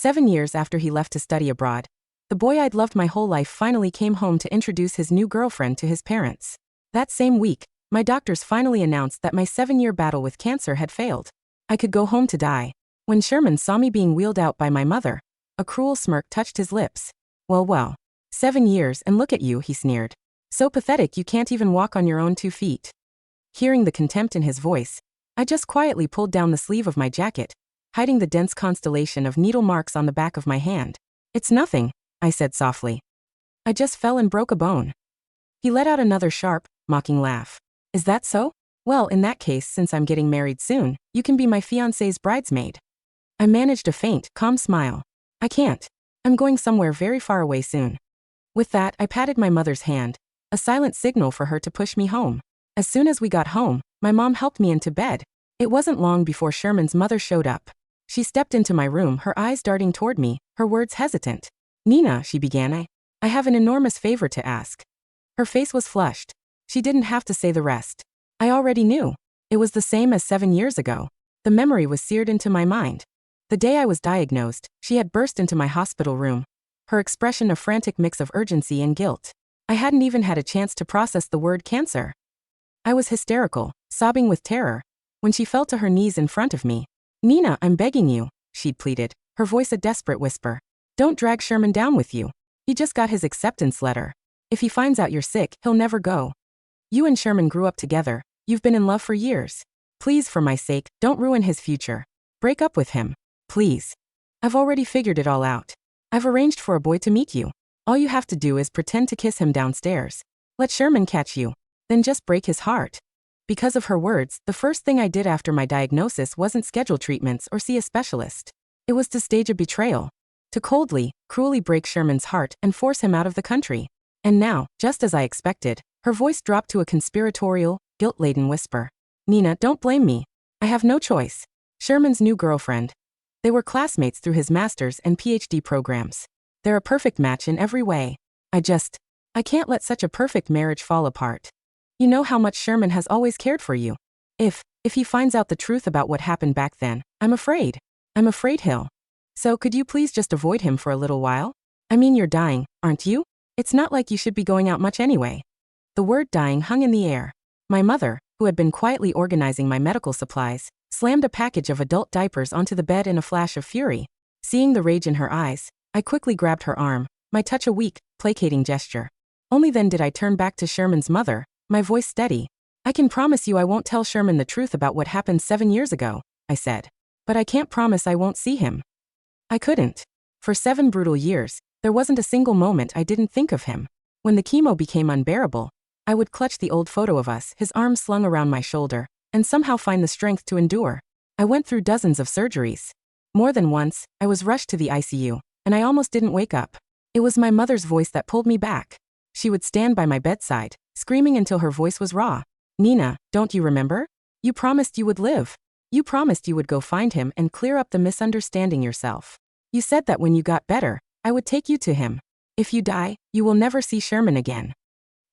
7 years after he left to study abroad, the boy I'd loved my whole life finally came home to introduce his new girlfriend to his parents. That same week, my doctors finally announced that my 7-year battle with cancer had failed. I could go home to die. When Sherman saw me being wheeled out by my mother, a cruel smirk touched his lips. Well, 7 years and look at you, he sneered. So pathetic you can't even walk on your own 2 feet. Hearing the contempt in his voice, I just quietly pulled down the sleeve of my jacket, hiding the dense constellation of needle marks on the back of my hand. It's nothing, I said softly. I just fell and broke a bone. He let out another sharp, mocking laugh. Is that so? Well, in that case, since I'm getting married soon, you can be my fiancée's bridesmaid. I managed a faint, calm smile. I can't. I'm going somewhere very far away soon. With that, I patted my mother's hand, a silent signal for her to push me home. As soon as we got home, my mom helped me into bed. It wasn't long before Sherman's mother showed up. She stepped into my room, her eyes darting toward me, her words hesitant. Nina, she began, I have an enormous favor to ask. Her face was flushed. She didn't have to say the rest. I already knew. It was the same as 7 years ago. The memory was seared into my mind. The day I was diagnosed, she had burst into my hospital room, her expression a frantic mix of urgency and guilt. I hadn't even had a chance to process the word cancer. I was hysterical, sobbing with terror, when she fell to her knees in front of me. Nina, I'm begging you, she'd pleaded, her voice a desperate whisper. Don't drag Sherman down with you. He just got his acceptance letter. If he finds out you're sick, he'll never go. You and Sherman grew up together. You've been in love for years. Please, for my sake, don't ruin his future. Break up with him. Please. I've already figured it all out. I've arranged for a boy to meet you. All you have to do is pretend to kiss him downstairs. Let Sherman catch you. Then just break his heart. Because of her words, the first thing I did after my diagnosis wasn't schedule treatments or see a specialist. It was to stage a betrayal. To coldly, cruelly break Sherman's heart and force him out of the country. And now, just as I expected, her voice dropped to a conspiratorial, guilt-laden whisper. Nina, don't blame me. I have no choice. Sherman's new girlfriend. They were classmates through his master's and PhD programs. They're a perfect match in every way. I can't let such a perfect marriage fall apart. You know how much Sherman has always cared for you. If he finds out the truth about what happened back then, I'm afraid he'll. So could you please just avoid him for a little while? I mean, you're dying, aren't you? It's not like you should be going out much anyway. The word dying hung in the air. My mother, who had been quietly organizing my medical supplies, slammed a package of adult diapers onto the bed in a flash of fury. Seeing the rage in her eyes, I quickly grabbed her arm, my touch a weak, placating gesture. Only then did I turn back to Sherman's mother, my voice steady. I can promise you I won't tell Sherman the truth about what happened 7 years ago, I said. But I can't promise I won't see him. I couldn't. For 7 brutal years, there wasn't a single moment I didn't think of him. When the chemo became unbearable, I would clutch the old photo of us, his arms slung around my shoulder, and somehow find the strength to endure. I went through dozens of surgeries. More than once, I was rushed to the ICU, and I almost didn't wake up. It was my mother's voice that pulled me back. She would stand by my bedside, screaming until her voice was raw. Nina, don't you remember? You promised you would live. You promised you would go find him and clear up the misunderstanding yourself. You said that when you got better, I would take you to him. If you die, you will never see Sherman again.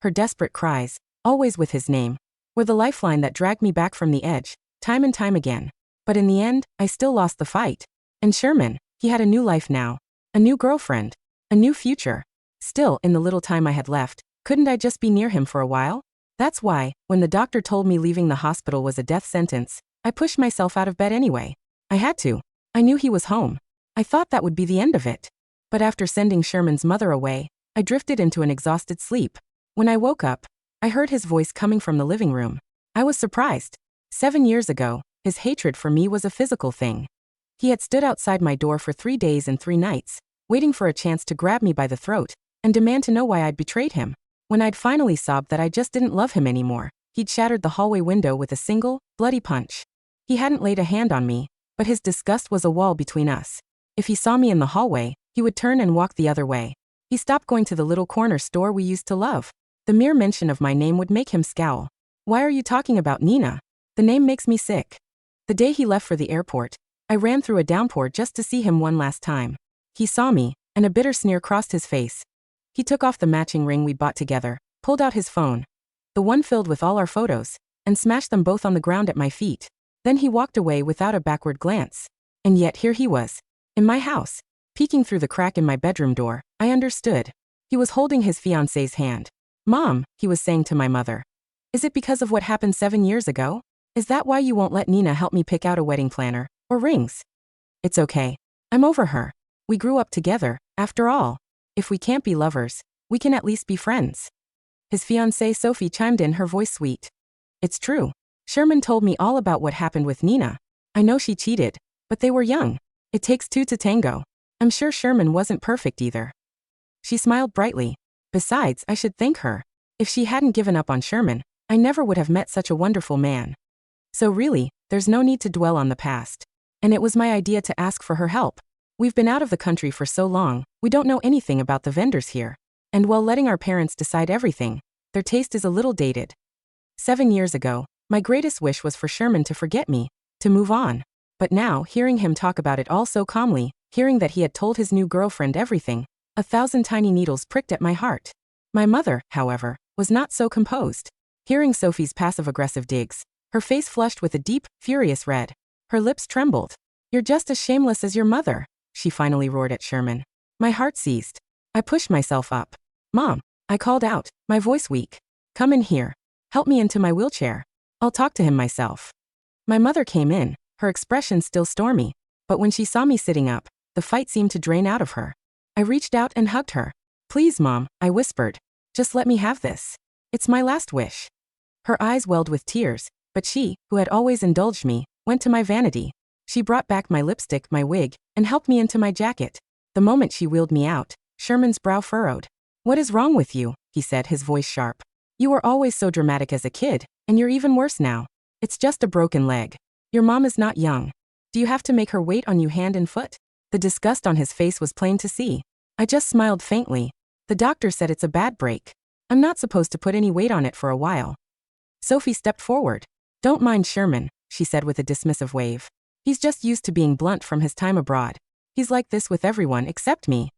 Her desperate cries, always with his name, were the lifeline that dragged me back from the edge, time and time again. But in the end, I still lost the fight. And Sherman, he had a new life now. A new girlfriend. A new future. Still, in the little time I had left, couldn't I just be near him for a while? That's why, when the doctor told me leaving the hospital was a death sentence, I pushed myself out of bed anyway. I had to. I knew he was home. I thought that would be the end of it. But after sending Sherman's mother away, I drifted into an exhausted sleep. When I woke up, I heard his voice coming from the living room. I was surprised. 7 years ago, his hatred for me was a physical thing. He had stood outside my door for 3 days and 3 nights, waiting for a chance to grab me by the throat and demand to know why I'd betrayed him. When I'd finally sobbed that I just didn't love him anymore, he'd shattered the hallway window with a single, bloody punch. He hadn't laid a hand on me, but his disgust was a wall between us. If he saw me in the hallway, he would turn and walk the other way. He stopped going to the little corner store we used to love. The mere mention of my name would make him scowl. Why are you talking about Nina? The name makes me sick. The day he left for the airport, I ran through a downpour just to see him one last time. He saw me, and a bitter sneer crossed his face. He took off the matching ring we'd bought together, pulled out his phone, the one filled with all our photos, and smashed them both on the ground at my feet. Then he walked away without a backward glance. And yet here he was, in my house, Peeking through the crack in my bedroom door, I understood. He was holding his fiancée's hand. Mom, he was saying to my mother. Is it because of what happened 7 years ago? Is that why you won't let Nina help me pick out a wedding planner or rings? It's okay. I'm over her. We grew up together, after all. If we can't be lovers, we can at least be friends. His fiancée Sophie chimed in, her voice sweet. It's true. Sherman told me all about what happened with Nina. I know she cheated, but they were young. It takes two to tango. I'm sure Sherman wasn't perfect either. She smiled brightly. Besides, I should thank her. If she hadn't given up on Sherman, I never would have met such a wonderful man. So really, there's no need to dwell on the past. And it was my idea to ask for her help. We've been out of the country for so long, we don't know anything about the vendors here. And while letting our parents decide everything, their taste is a little dated. 7 years ago, my greatest wish was for Sherman to forget me, to move on. But now, hearing him talk about it all so calmly, hearing that he had told his new girlfriend everything, 1,000 tiny needles pricked at my heart. My mother, however, was not so composed. Hearing Sophie's passive-aggressive digs, her face flushed with a deep, furious red. Her lips trembled. You're just as shameless as your mother, she finally roared at Sherman. My heart seized. I pushed myself up. Mom, I called out, my voice weak. Come in here. Help me into my wheelchair. I'll talk to him myself. My mother came in, her expression still stormy, but when she saw me sitting up, the fight seemed to drain out of her. I reached out and hugged her. Please, Mom, I whispered. Just let me have this. It's my last wish. Her eyes welled with tears, but she, who had always indulged me, went to my vanity. She brought back my lipstick, my wig, and helped me into my jacket. The moment she wheeled me out, Sherman's brow furrowed. What is wrong with you? He said, his voice sharp. You were always so dramatic as a kid, and you're even worse now. It's just a broken leg. Your mom is not young. Do you have to make her wait on you hand and foot? The disgust on his face was plain to see. I just smiled faintly. The doctor said it's a bad break. I'm not supposed to put any weight on it for a while. Sophie stepped forward. Don't mind Sherman, she said with a dismissive wave. He's just used to being blunt from his time abroad. He's like this with everyone except me.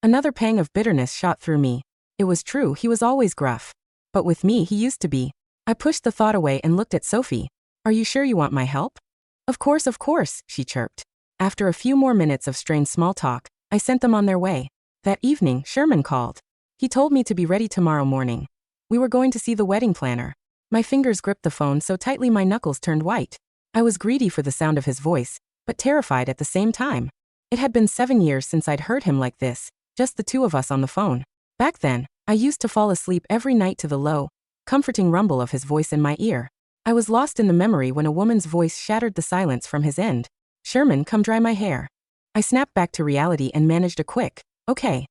Another pang of bitterness shot through me. It was true, he was always gruff. But with me he used to be. I pushed the thought away and looked at Sophie. Are you sure you want my help? Of course, she chirped. After a few more minutes of strained small talk, I sent them on their way. That evening, Sherman called. He told me to be ready tomorrow morning. We were going to see the wedding planner. My fingers gripped the phone so tightly my knuckles turned white. I was greedy for the sound of his voice, but terrified at the same time. It had been 7 years since I'd heard him like this, just the two of us on the phone. Back then, I used to fall asleep every night to the low, comforting rumble of his voice in my ear. I was lost in the memory when a woman's voice shattered the silence from his end. Sherman, come dry my hair. I snapped back to reality and managed a quick, okay.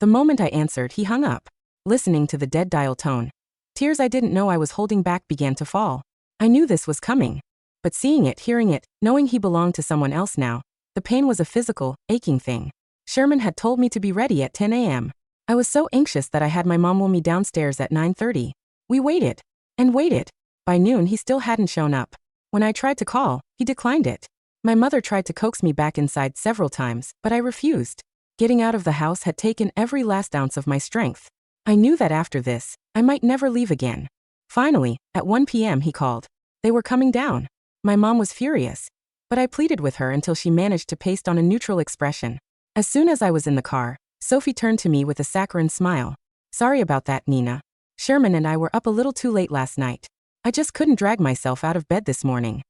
The moment I answered, he hung up. Listening to the dead dial tone, tears I didn't know I was holding back began to fall. I knew this was coming. But seeing it, hearing it, knowing he belonged to someone else now, the pain was a physical, aching thing. Sherman had told me to be ready at 10 a.m. I was so anxious that I had my mom wheel me downstairs at 9:30. We waited. And waited. By noon he still hadn't shown up. When I tried to call, he declined it. My mother tried to coax me back inside several times, but I refused. Getting out of the house had taken every last ounce of my strength. I knew that after this, I might never leave again. Finally, at 1 p.m. he called. They were coming down. My mom was furious, but I pleaded with her until she managed to paste on a neutral expression. As soon as I was in the car, Sophie turned to me with a saccharine smile. Sorry about that, Nina. Sherman and I were up a little too late last night. I just couldn't drag myself out of bed this morning.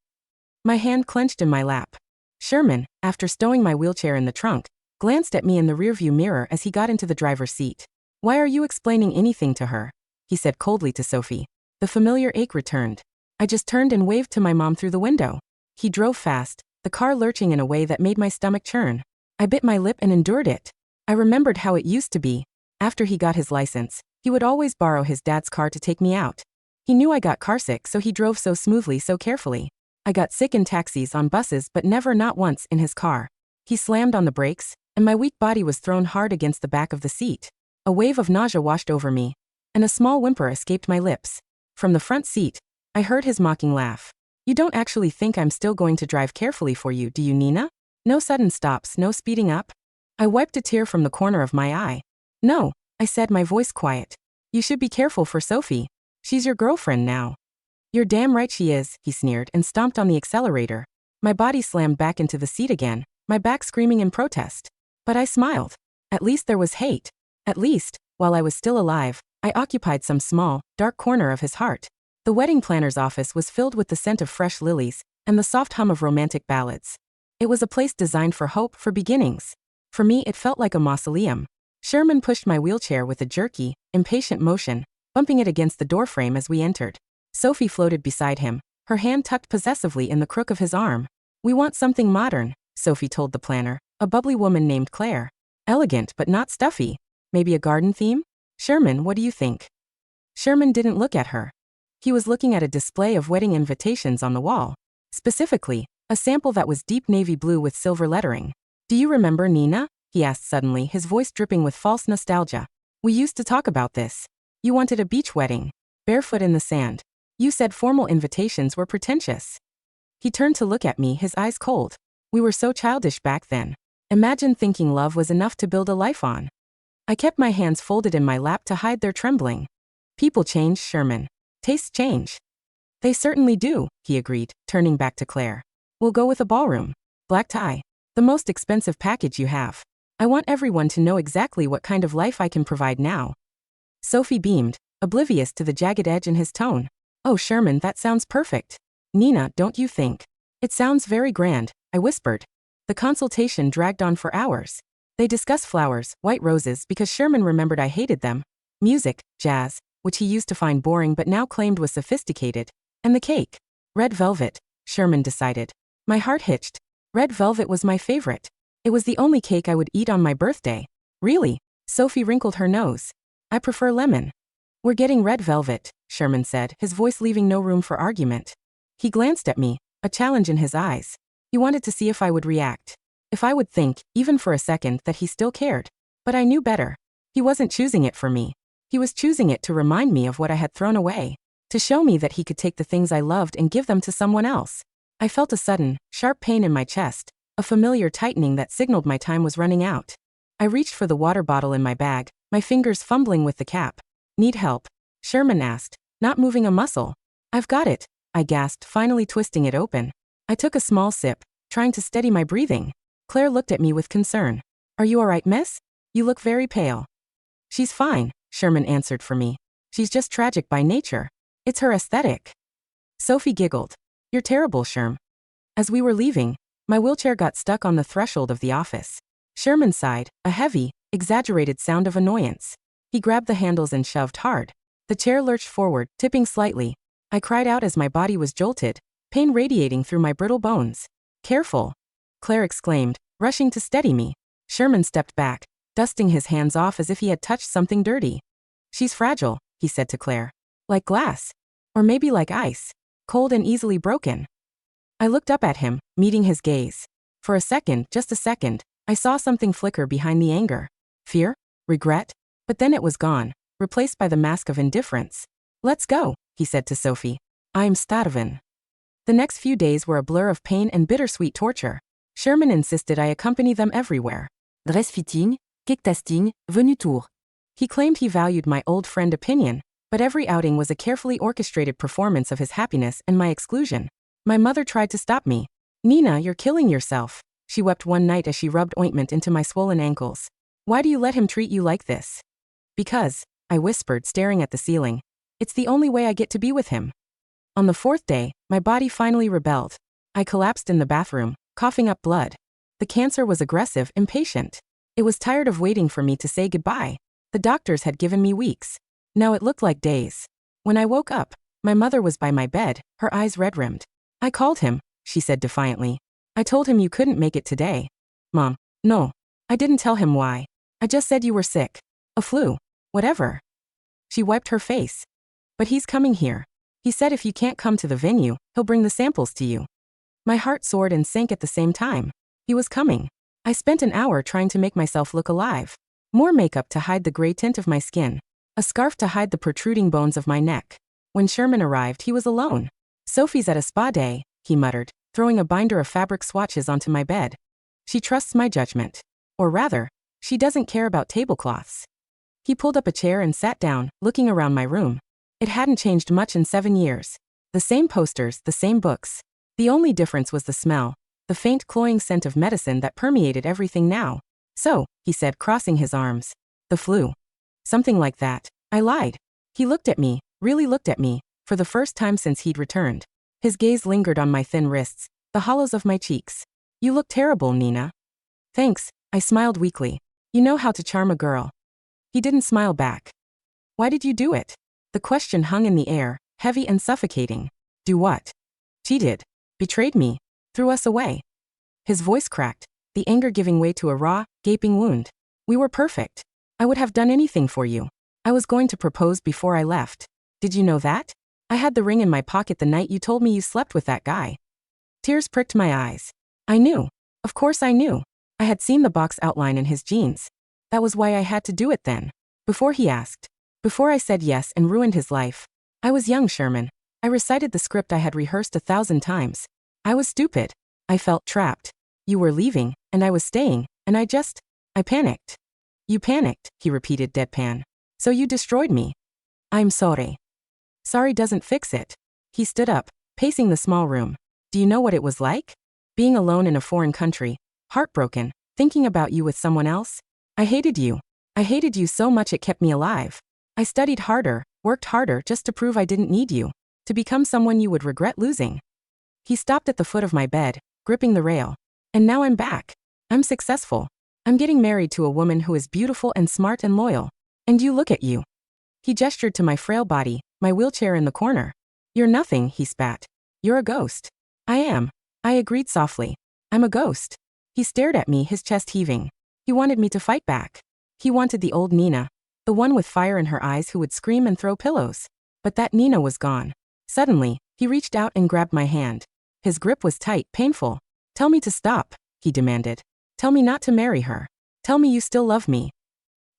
My hand clenched in my lap. Sherman, after stowing my wheelchair in the trunk, glanced at me in the rearview mirror as he got into the driver's seat. Why are you explaining anything to her? He said coldly to Sophie. The familiar ache returned. I just turned and waved to my mom through the window. He drove fast, the car lurching in a way that made my stomach churn. I bit my lip and endured it. I remembered how it used to be. After he got his license, he would always borrow his dad's car to take me out. He knew I got carsick, so he drove so smoothly, so carefully. I got sick in taxis, on buses, but never, not once, in his car. He slammed on the brakes, and my weak body was thrown hard against the back of the seat. A wave of nausea washed over me, and a small whimper escaped my lips. From the front seat, I heard his mocking laugh. You don't actually think I'm still going to drive carefully for you, do you, Nina? No sudden stops, no speeding up? I wiped a tear from the corner of my eye. No, I said, my voice quiet. You should be careful for Sophie. She's your girlfriend now. You're damn right she is, he sneered and stomped on the accelerator. My body slammed back into the seat again, my back screaming in protest. But I smiled. At least there was hate. At least, while I was still alive, I occupied some small, dark corner of his heart. The wedding planner's office was filled with the scent of fresh lilies and the soft hum of romantic ballads. It was a place designed for hope, for beginnings. For me, it felt like a mausoleum. Sherman pushed my wheelchair with a jerky, impatient motion, bumping it against the doorframe as we entered. Sophie floated beside him, her hand tucked possessively in the crook of his arm. "We want something modern," Sophie told the planner, a bubbly woman named Claire. "Elegant but not stuffy. Maybe a garden theme? Sherman, what do you think?" Sherman didn't look at her. He was looking at a display of wedding invitations on the wall. Specifically, a sample that was deep navy blue with silver lettering. "Do you remember Nina?" he asked suddenly, his voice dripping with false nostalgia. "We used to talk about this. You wanted a beach wedding, barefoot in the sand. You said formal invitations were pretentious." He turned to look at me, his eyes cold. We were so childish back then. Imagine thinking love was enough to build a life on. I kept my hands folded in my lap to hide their trembling. "People change, Sherman. Tastes change." "They certainly do," he agreed, turning back to Claire. "We'll go with a ballroom. Black tie. The most expensive package you have. I want everyone to know exactly what kind of life I can provide now." Sophie beamed, oblivious to the jagged edge in his tone. "Oh, Sherman, that sounds perfect. Nina, don't you think?" "It sounds very grand," I whispered. The consultation dragged on for hours. They discussed flowers, white roses because Sherman remembered I hated them, music, jazz, which he used to find boring but now claimed was sophisticated, and the cake. Red velvet, Sherman decided. My heart hitched. Red velvet was my favorite. It was the only cake I would eat on my birthday. "Really?" Sophie wrinkled her nose. "I prefer lemon." "We're getting red velvet," Sherman said, his voice leaving no room for argument. He glanced at me, a challenge in his eyes. He wanted to see if I would react. If I would think, even for a second, that he still cared. But I knew better. He wasn't choosing it for me. He was choosing it to remind me of what I had thrown away. To show me that he could take the things I loved and give them to someone else. I felt a sudden, sharp pain in my chest, a familiar tightening that signaled my time was running out. I reached for the water bottle in my bag, my fingers fumbling with the cap. "Need help?" Sherman asked, not moving a muscle. "I've got it," I gasped, finally twisting it open. I took a small sip, trying to steady my breathing. Claire looked at me with concern. "Are you all right, miss? You look very pale." "She's fine," Sherman answered for me. "She's just tragic by nature. It's her aesthetic." Sophie giggled. "You're terrible, Sherm." As we were leaving, my wheelchair got stuck on the threshold of the office. Sherman sighed, a heavy, exaggerated sound of annoyance. He grabbed the handles and shoved hard. The chair lurched forward, tipping slightly. I cried out as my body was jolted, pain radiating through my brittle bones. "Careful," Claire exclaimed, rushing to steady me. Sherman stepped back, dusting his hands off as if he had touched something dirty. "She's fragile," he said to Claire. "Like glass. Or maybe like ice. Cold and easily broken." I looked up at him, meeting his gaze. For a second, just a second, I saw something flicker behind the anger. Fear? Regret? But then it was gone, replaced by the mask of indifference. "Let's go," he said to Sophie. "I'm starving." The next few days were a blur of pain and bittersweet torture. Sherman insisted I accompany them everywhere. Dress fitting, cake tasting, venue tour. He claimed he valued my old friend opinion, but every outing was a carefully orchestrated performance of his happiness and my exclusion. My mother tried to stop me. "Nina, you're killing yourself," she wept one night as she rubbed ointment into my swollen ankles. "Why do you let him treat you like this?" "Because," I whispered, staring at the ceiling. "It's the only way I get to be with him." On the fourth day, my body finally rebelled. I collapsed in the bathroom, coughing up blood. The cancer was aggressive, impatient. It was tired of waiting for me to say goodbye. The doctors had given me weeks. Now it looked like days. When I woke up, my mother was by my bed, her eyes red-rimmed. "I called him," she said defiantly. "I told him you couldn't make it today." "Mom, no. I didn't tell him why. I just said you were sick. A flu. Whatever." She wiped her face. "But he's coming here. He said if you can't come to the venue, he'll bring the samples to you." My heart soared and sank at the same time. He was coming. I spent an hour trying to make myself look alive. More makeup to hide the gray tint of my skin. A scarf to hide the protruding bones of my neck. When Sherman arrived, he was alone. "Sophie's at a spa day," he muttered, throwing a binder of fabric swatches onto my bed. "She trusts my judgment. Or rather, she doesn't care about tablecloths." He pulled up a chair and sat down, looking around my room. It hadn't changed much in 7 years. The same posters, the same books. The only difference was the smell, the faint cloying scent of medicine that permeated everything now. So, he said, crossing his arms. The flu. Something like that. I lied. He looked at me, really looked at me, for the first time since he'd returned. His gaze lingered on my thin wrists, the hollows of my cheeks. You look terrible, Nina. Thanks, I smiled weakly. You know how to charm a girl. He didn't smile back. Why did you do it? The question hung in the air, heavy and suffocating. Do what? Cheated. Betrayed me. Threw us away. His voice cracked, the anger giving way to a raw, gaping wound. We were perfect. I would have done anything for you. I was going to propose before I left. Did you know that? I had the ring in my pocket the night you told me you slept with that guy. Tears pricked my eyes. I knew. Of course I knew. I had seen the box outline in his jeans. That was why I had to do it then. Before he asked. Before I said yes and ruined his life. I was young, Sherman. I recited the script I had rehearsed 1,000 times. I was stupid. I felt trapped. You were leaving, and I was staying, and I panicked. You panicked, he repeated deadpan. So you destroyed me. I'm sorry. Sorry doesn't fix it. He stood up, pacing the small room. Do you know what it was like? Being alone in a foreign country, heartbroken, thinking about you with someone else? I hated you. I hated you so much it kept me alive. I studied harder, worked harder just to prove I didn't need you, to become someone you would regret losing. He stopped at the foot of my bed, gripping the rail. And now I'm back. I'm successful. I'm getting married to a woman who is beautiful and smart and loyal. And you look at you. He gestured to my frail body, my wheelchair in the corner. You're nothing, he spat. You're a ghost. I am. I agreed softly. I'm a ghost. He stared at me, his chest heaving. He wanted me to fight back. He wanted the old Nina, the one with fire in her eyes who would scream and throw pillows. But that Nina was gone. Suddenly, he reached out and grabbed my hand. His grip was tight, painful. Tell me to stop, he demanded. Tell me not to marry her. Tell me you still love me.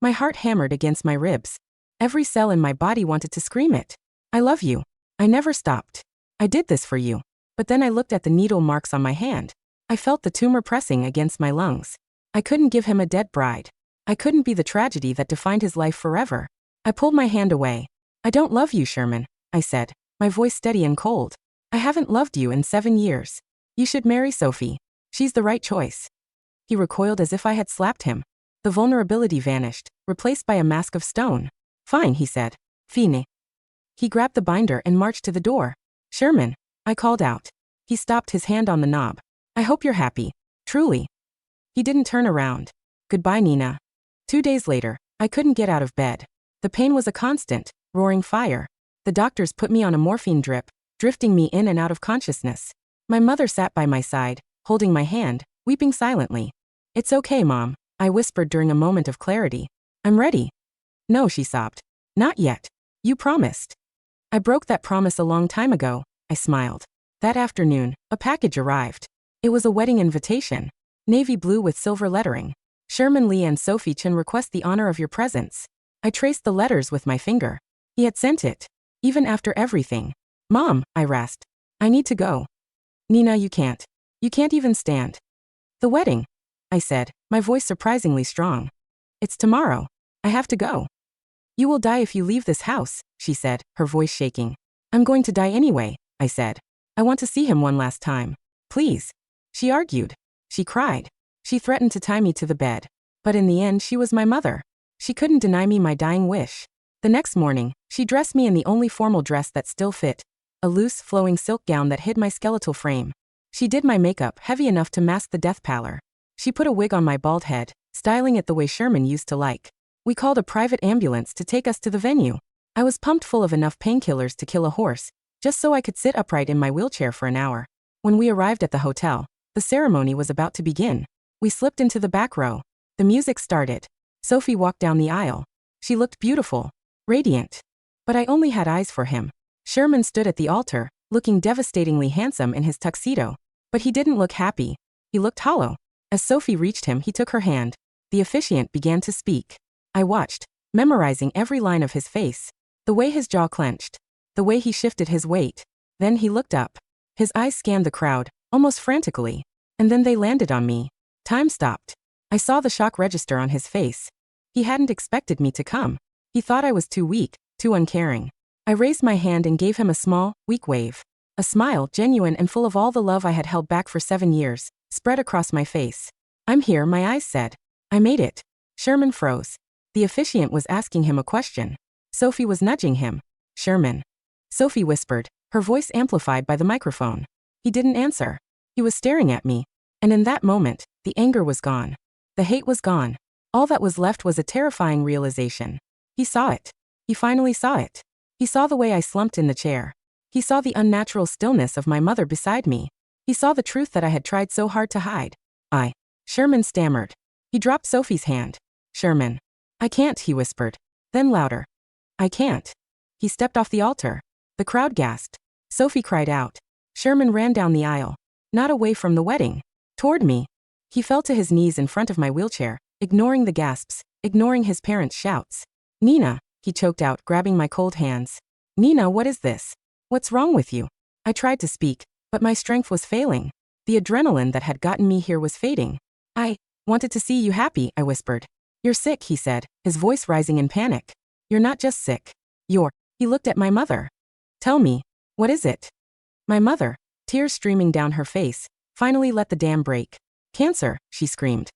My heart hammered against my ribs. Every cell in my body wanted to scream it. I love you. I never stopped. I did this for you. But then I looked at the needle marks on my hand. I felt the tumor pressing against my lungs. I couldn't give him a dead bride. I couldn't be the tragedy that defined his life forever. I pulled my hand away. I don't love you, Sherman, I said, my voice steady and cold. I haven't loved you in 7 years. You should marry Sophie. She's the right choice. He recoiled as if I had slapped him. The vulnerability vanished, replaced by a mask of stone. Fine, he said. Fine. He grabbed the binder and marched to the door. Sherman, I called out. He stopped, his hand on the knob. I hope you're happy. Truly. He didn't turn around. Goodbye, Nina. 2 days later, I couldn't get out of bed. The pain was a constant, roaring fire. The doctors put me on a morphine drip, drifting me in and out of consciousness. My mother sat by my side, holding my hand, weeping silently. It's okay, Mom, I whispered during a moment of clarity. I'm ready. No, she sobbed. Not yet. You promised. I broke that promise a long time ago, I smiled. That afternoon, a package arrived. It was a wedding invitation. Navy blue with silver lettering. Sherman Lee and Sophie Chen request the honor of your presence. I traced the letters with my finger. He had sent it. Even after everything. Mom, I rasped. I need to go. Nina, you can't. You can't even stand. The wedding, I said, my voice surprisingly strong. It's tomorrow. I have to go. You will die if you leave this house, she said, her voice shaking. I'm going to die anyway, I said. I want to see him one last time. Please. She argued. She cried. She threatened to tie me to the bed. But in the end, she was my mother. She couldn't deny me my dying wish. The next morning, she dressed me in the only formal dress that still fit, a loose, flowing silk gown that hid my skeletal frame. She did my makeup heavy enough to mask the death pallor. She put a wig on my bald head, styling it the way Sherman used to like. We called a private ambulance to take us to the venue. I was pumped full of enough painkillers to kill a horse, just so I could sit upright in my wheelchair for an hour. When we arrived at the hotel, the ceremony was about to begin. We slipped into the back row. The music started. Sophie walked down the aisle. She looked beautiful, radiant. But I only had eyes for him. Sherman stood at the altar, looking devastatingly handsome in his tuxedo. But he didn't look happy. He looked hollow. As Sophie reached him, he took her hand. The officiant began to speak. I watched, memorizing every line of his face. The way his jaw clenched. The way he shifted his weight. Then he looked up. His eyes scanned the crowd, almost frantically. And then they landed on me. Time stopped. I saw the shock register on his face. He hadn't expected me to come. He thought I was too weak, too uncaring. I raised my hand and gave him a small, weak wave. A smile, genuine and full of all the love I had held back for 7 years, spread across my face. I'm here, my eyes said. I made it. Sherman froze. The officiant was asking him a question. Sophie was nudging him. Sherman. Sophie whispered, her voice amplified by the microphone. He didn't answer. He was staring at me. And in that moment, the anger was gone. The hate was gone. All that was left was a terrifying realization. He saw it. He finally saw it. He saw the way I slumped in the chair. He saw the unnatural stillness of my mother beside me. He saw the truth that I had tried so hard to hide. Sherman stammered. He dropped Sophie's hand. Sherman. I can't, he whispered. Then louder. I can't. He stepped off the altar. The crowd gasped. Sophie cried out. Sherman ran down the aisle. Not away from the wedding. Toward me. He fell to his knees in front of my wheelchair, ignoring the gasps, ignoring his parents' shouts. Nina, he choked out, grabbing my cold hands. Nina, what is this? What's wrong with you? I tried to speak, but my strength was failing. The adrenaline that had gotten me here was fading. I wanted to see you happy, I whispered. You're sick, he said, his voice rising in panic. You're not just sick. He looked at my mother. Tell me, what is it? My mother, tears streaming down her face, finally let the dam break. Cancer, she screamed.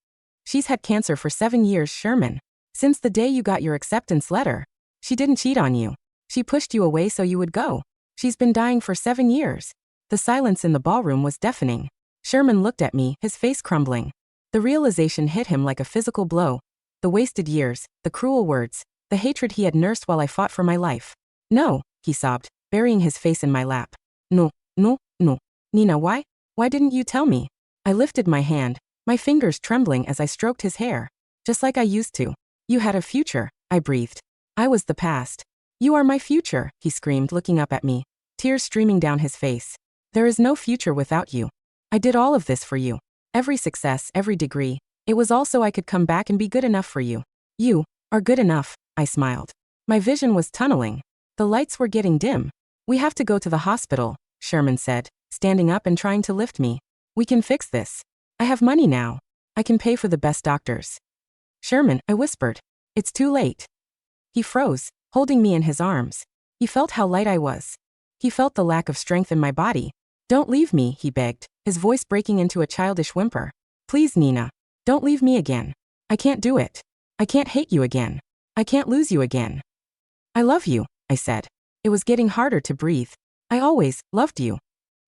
She's had cancer for 7 years, Sherman. Since the day you got your acceptance letter. She didn't cheat on you. She pushed you away so you would go. She's been dying for 7 years. The silence in the ballroom was deafening. Sherman looked at me, his face crumbling. The realization hit him like a physical blow. The wasted years, the cruel words, the hatred he had nursed while I fought for my life. No, he sobbed, burying his face in my lap. No. Nina, why? Why didn't you tell me? I lifted my hand, my fingers trembling as I stroked his hair. Just like I used to. You had a future, I breathed. I was the past. You are my future, he screamed, looking up at me, tears streaming down his face. There is no future without you. I did all of this for you. Every success, every degree. It was all so I could come back and be good enough for you. You are good enough, I smiled. My vision was tunneling. The lights were getting dim. We have to go to the hospital, Sherman said, standing up and trying to lift me. We can fix this. I have money now. I can pay for the best doctors. Sherman, I whispered. It's too late. He froze, holding me in his arms. He felt how light I was. He felt the lack of strength in my body. Don't leave me, he begged, his voice breaking into a childish whimper. Please, Nina. Don't leave me again. I can't do it. I can't hate you again. I can't lose you again. I love you, I said. It was getting harder to breathe. I always loved you.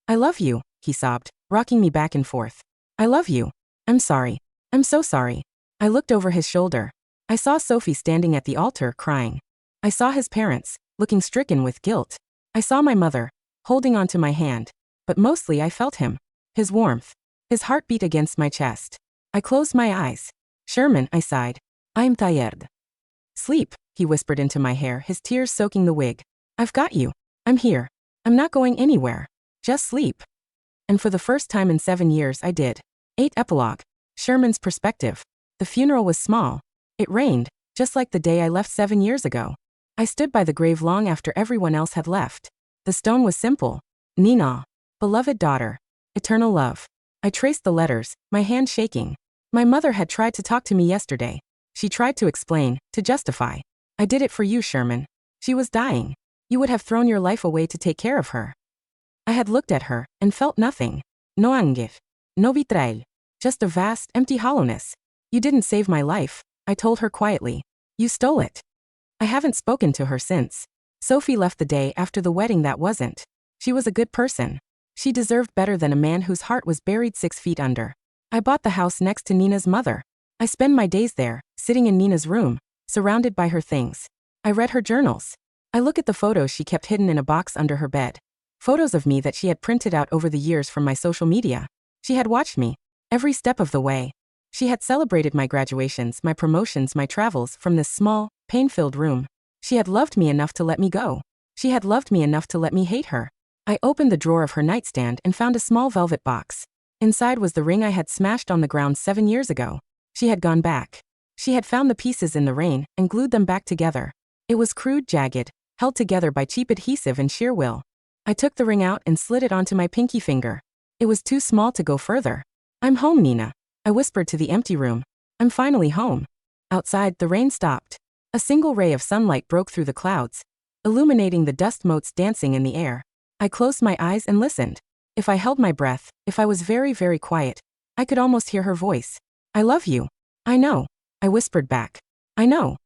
I love you, he sobbed, rocking me back and forth. I love you. I'm sorry. I'm so sorry. I looked over his shoulder. I saw Sophie standing at the altar, crying. I saw his parents, looking stricken with guilt. I saw my mother, holding onto my hand. But mostly I felt him. His warmth. His heartbeat against my chest. I closed my eyes. Sherman, I sighed. I'm tired. Sleep, he whispered into my hair, his tears soaking the wig. I've got you. I'm here. I'm not going anywhere. Just sleep. And for the first time in 7 years I did. 8 Epilogue. Sherman's perspective. The funeral was small. It rained, just like the day I left 7 years ago. I stood by the grave long after everyone else had left. The stone was simple. Nina. Beloved daughter. Eternal love. I traced the letters, my hand shaking. My mother had tried to talk to me yesterday. She tried to explain, to justify. I did it for you, Sherman. She was dying. You would have thrown your life away to take care of her. I had looked at her, and felt nothing. No anger. No betrayal. Just a vast, empty hollowness. You didn't save my life, I told her quietly. You stole it. I haven't spoken to her since. Sophie left the day after the wedding that wasn't. She was a good person. She deserved better than a man whose heart was buried 6 feet under. I bought the house next to Nina's mother. I spend my days there, sitting in Nina's room, surrounded by her things. I read her journals. I look at the photos she kept hidden in a box under her bed. Photos of me that she had printed out over the years from my social media. She had watched me, every step of the way. She had celebrated my graduations, my promotions, my travels from this small, pain-filled room. She had loved me enough to let me go. She had loved me enough to let me hate her. I opened the drawer of her nightstand and found a small velvet box. Inside was the ring I had smashed on the ground 7 years ago. She had gone back. She had found the pieces in the rain and glued them back together. It was crude, jagged, held together by cheap adhesive and sheer will. I took the ring out and slid it onto my pinky finger. It was too small to go further. I'm home, Nina. I whispered to the empty room. I'm finally home. Outside, the rain stopped. A single ray of sunlight broke through the clouds, illuminating the dust motes dancing in the air. I closed my eyes and listened. If I held my breath, if I was very, very quiet, I could almost hear her voice. I love you. I know. I whispered back. I know.